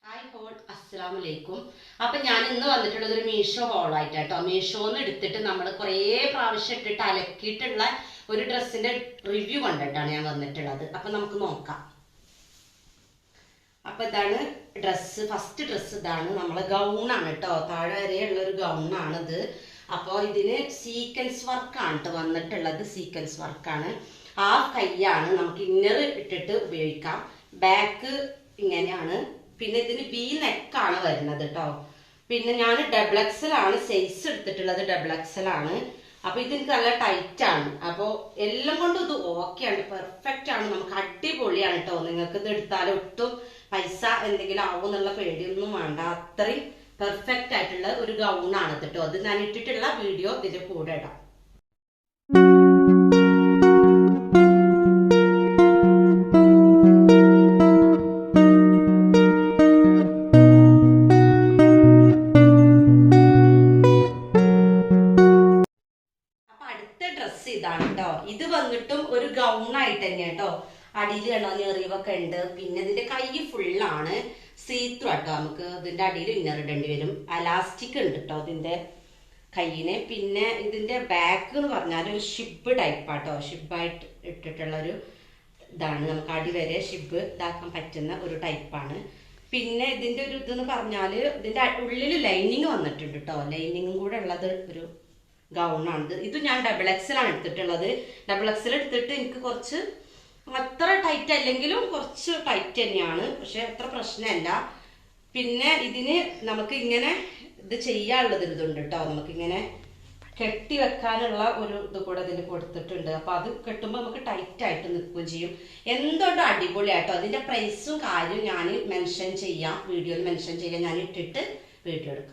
Hi whole അസ്സലാമു അലൈക്കും. അപ്പം ഞാൻ ഇന്ന് വന്നിട്ടുള്ളത് ഒരു മീഷോ ഹോളായിട്ടോ. മീഷോന്ന് എടുത്തിട്ട് നമ്മൾ കുറേ പ്രാവശ്യം ഇട്ടിട്ട് അലക്കിയിട്ടുള്ള ഒരു ഡ്രസ്സിന്റെ റിവ്യൂ കണ്ടിട്ടാണ് ഞാൻ വന്നിട്ടുള്ളത്. അപ്പം നമുക്ക് നോക്കാം. അപ്പം ഇതാണ് ഡ്രസ്സ്. ഫസ്റ്റ് ഡ്രസ്സ് ഇതാണ്, നമ്മളെ ഗൗണാണ് കേട്ടോ. താഴെ വരെയുള്ള ഒരു ഗൗണാണിത്. അപ്പോൾ ഇതിന് സീക്വൻസ് വർക്കാണ് കേട്ടോ വന്നിട്ടുള്ളത്. സീക്വൻസ് വർക്കാണ്. ആ കൈയാണ് നമുക്ക് ഇന്നർ ഇട്ടിട്ട് ഉപയോഗിക്കാം. ബാക്ക് ഇങ്ങനെയാണ്. പിന്നെ ഇതിന് ബി നെക്കാണ് വരുന്നത് കേട്ടോ. പിന്നെ ഞാൻ ഡബിൾ എക്സൽ ആണ് സൈസ് എടുത്തിട്ടുള്ളത്. ഡബിൾ എക്സൽ ആണ്. അപ്പൊ ഇതെനിക്ക് നല്ല ടൈറ്റ് ആണ്. അപ്പോൾ എല്ലാം കൊണ്ടും ഇത് ഓക്കെയാണ്, പെർഫെക്റ്റ് ആണ്. നമുക്ക് അടിപൊളിയാണ് കേട്ടോ. നിങ്ങൾക്ക് ഇത് എടുത്താൽ ഒട്ടും പൈസ എന്തെങ്കിലും ആവും എന്നുള്ള പേടിയൊന്നും വേണ്ട. അത്രയും പെർഫെക്റ്റ് ആയിട്ടുള്ള ഒരു ഗൗണാണ് കേട്ടോ. അത് ഞാൻ ഇട്ടിട്ടുള്ള വീഡിയോ ഇതിന്റെ കൂടെ ഇടാം. ഡ്രസ് ഇതാണ് കേട്ടോ. ഇത് വന്നിട്ടും ഒരു ഗൗണായിട്ട് തന്നെ കേട്ടോ. അടിയിൽ കണ്ടോ ഞെറിവൊക്കെ ഉണ്ട്. പിന്നെ ഇതിന്റെ കൈ ഫുള്ളാണ് സീത്രു കേട്ടോ. നമുക്ക് ഇതിന്റെ അടിയിൽ ഇന്നർ ഇടേണ്ടി വരും. അലാസ്റ്റിക് ഉണ്ട് കേട്ടോ ഇതിന്റെ കൈയിന്. പിന്നെ ഇതിന്റെ ബാക്ക് എന്ന് പറഞ്ഞാൽ ഒരു ഷിബ് ടൈപ്പാട്ടോ. ഷിബായിട്ട് ഇട്ടിട്ടുള്ള ഒരു ഇതാണ്. നമുക്ക് അടി വരെ ഷിബ് ഇതാക്കാൻ പറ്റുന്ന ഒരു ടൈപ്പാണ്. പിന്നെ ഇതിന്റെ ഒരു ഇതെന്ന് പറഞ്ഞാല് ഇതിന്റെ ഉള്ളിൽ ലൈനിങ് വന്നിട്ടുണ്ട് കേട്ടോ. ലൈനിങ്ങും കൂടെ ഉള്ളത് ഒരു ഗൗണാണിത്. ഇത് ഞാൻ ഡബിൾ എക്സൽ ആണ് എടുത്തിട്ടുള്ളത്. ഡബിൾ എക്സൽ എടുത്തിട്ട് എനിക്ക് കുറച്ച് അത്ര ടൈറ്റ് അല്ലെങ്കിലും കുറച്ച് ടൈറ്റ് തന്നെയാണ്. പക്ഷെ അത്ര പ്രശ്നമല്ല. പിന്നെ ഇതിന് നമുക്ക് ഇങ്ങനെ ഇത് ചെയ്യാനുള്ളത് ഇതുണ്ട് കേട്ടോ. നമുക്കിങ്ങനെ കെട്ടി വെക്കാനുള്ള ഒരു ഇത് കൂടെ ഇതിന് കൊടുത്തിട്ടുണ്ട്. അപ്പൊ അത് കെട്ടുമ്പോൾ നമുക്ക് ടൈറ്റ് ആയിട്ട് നിൽക്കുകയും ചെയ്യും. എന്തുകൊണ്ടും അടിപൊളിയായിട്ടോ. അതിന്റെ പ്രൈസും കാര്യവും ഞാൻ മെൻഷൻ ചെയ്യാം, വീഡിയോയിൽ മെൻഷൻ ചെയ്യാം. ഞാൻ ഇട്ടിട്ട് വീഡിയോ എടുക്കാം.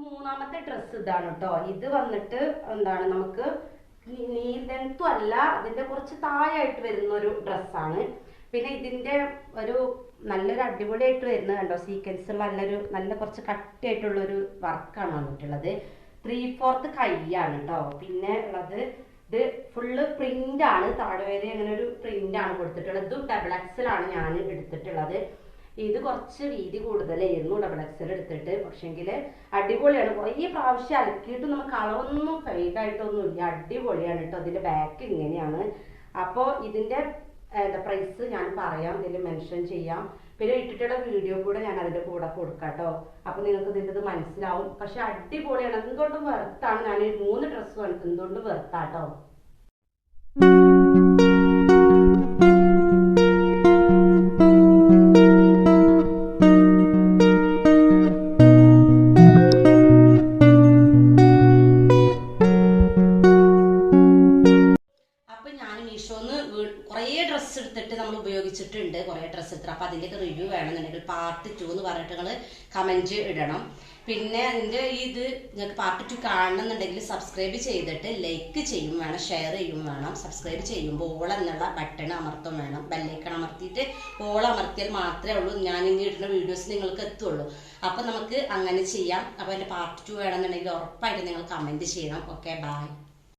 മൂന്നാമത്തെ ഡ്രസ്സ് ഇതാണ് കേട്ടോ. ഇത് വന്നിട്ട് എന്താണ്, നമുക്ക് നീ ലെങ്ത്തും അല്ല, അതിന്റെ കുറച്ച് താഴെയായിട്ട് വരുന്ന ഒരു ഡ്രസ്സാണ്. പിന്നെ ഇതിന്റെ ഒരു നല്ലൊരു അടിപൊളിയായിട്ട് വരുന്നത് കണ്ടോ. സീക്വൻസ് നല്ല കുറച്ച് കട്ടിയായിട്ടുള്ളൊരു വർക്കാണ് വന്നിട്ടുള്ളത്. 3/4 കൈയാണ് കേട്ടോ. പിന്നെ ഉള്ളത് ഇത് ഫുള്ള് പ്രിന്റ് ആണ്. താഴെ വരെ അങ്ങനെ ഒരു പ്രിന്റ് ആണ് കൊടുത്തിട്ടുള്ളത്. ഇതും ഡബിൾ എക്സൽ ആണ് ഞാൻ എടുത്തിട്ടുള്ളത്. ഇത് കുറച്ച് വീതി കൂടുതലായിരുന്നു ഡബിൾ എക്സൽ എടുത്തിട്ട്. പക്ഷെങ്കിൽ അടിപൊളിയാണ്. കുറേ പ്രാവശ്യം അലക്കിയിട്ട് നമുക്ക് കളറൊന്നും ഫെയ്ഡായിട്ടൊന്നും ഇല്ല. അടിപൊളിയാണ് കേട്ടോ. അതിന്റെ ബാക്ക് ഇങ്ങനെയാണ്. അപ്പോൾ ഇതിന്റെ പ്രൈസ് ഞാൻ പറയാം, ഇതിൽ മെൻഷൻ ചെയ്യാം. പിന്നെ ഇട്ടിട്ടുള്ള വീഡിയോ കൂടെ ഞാൻ അതിന്റെ കൂടെ കൊടുക്കാം കേട്ടോ. അപ്പൊ നിങ്ങൾക്ക് ഇതിൻ്റെ ഇത് മനസ്സിലാവും. പക്ഷെ അടിപൊളിയാണ്. എന്തുകൊണ്ടും വെറുത്താണ്. ഞാൻ 3 ഡ്രസ്സ് എന്തുകൊണ്ടും വെറുത്താട്ടോ. കുറേ ഡ്രസ്സ് എടുത്തിട്ട് നമ്മൾ ഉപയോഗിച്ചിട്ടുണ്ട്. കുറേ ഡ്രസ്സ് എടുത്തിട്ട്. അപ്പോൾ അതിൻ്റെയൊക്കെ റിവ്യൂ വേണമെന്നുണ്ടെങ്കിൽ പാർട്ട് 2 എന്ന് പറഞ്ഞിട്ട് നിങ്ങൾ കമൻറ്റ് ഇടണം. പിന്നെ അതിൻ്റെ ഇത് നിങ്ങൾക്ക് പാർട്ട് 2 കാണണമെന്നുണ്ടെങ്കിൽ സബ്സ്ക്രൈബ് ചെയ്തിട്ട് ലൈക്ക് ചെയ്യും വേണം, ഷെയർ ചെയ്യും വേണം. സബ്സ്ക്രൈബ് ചെയ്യുമ്പോൾ ഓൾ എന്നുള്ള ബട്ടൺ അമർത്തും വേണം. ബെല്ലൈക്കൺ അമർത്തിയിട്ട് ഓൾ അമർത്തിയാൽ മാത്രമേ ഉള്ളൂ ഞാൻ ഇനി ഇടുന്ന വീഡിയോസ് നിങ്ങൾക്ക് എത്തുള്ളൂ. അപ്പോൾ നമുക്ക് അങ്ങനെ ചെയ്യാം. അപ്പോൾ അതിൻ്റെ പാർട്ട് 2 വേണമെന്നുണ്ടെങ്കിൽ ഉറപ്പായിട്ട് നിങ്ങൾ കമൻറ്റ് ചെയ്യണം. Okay, by.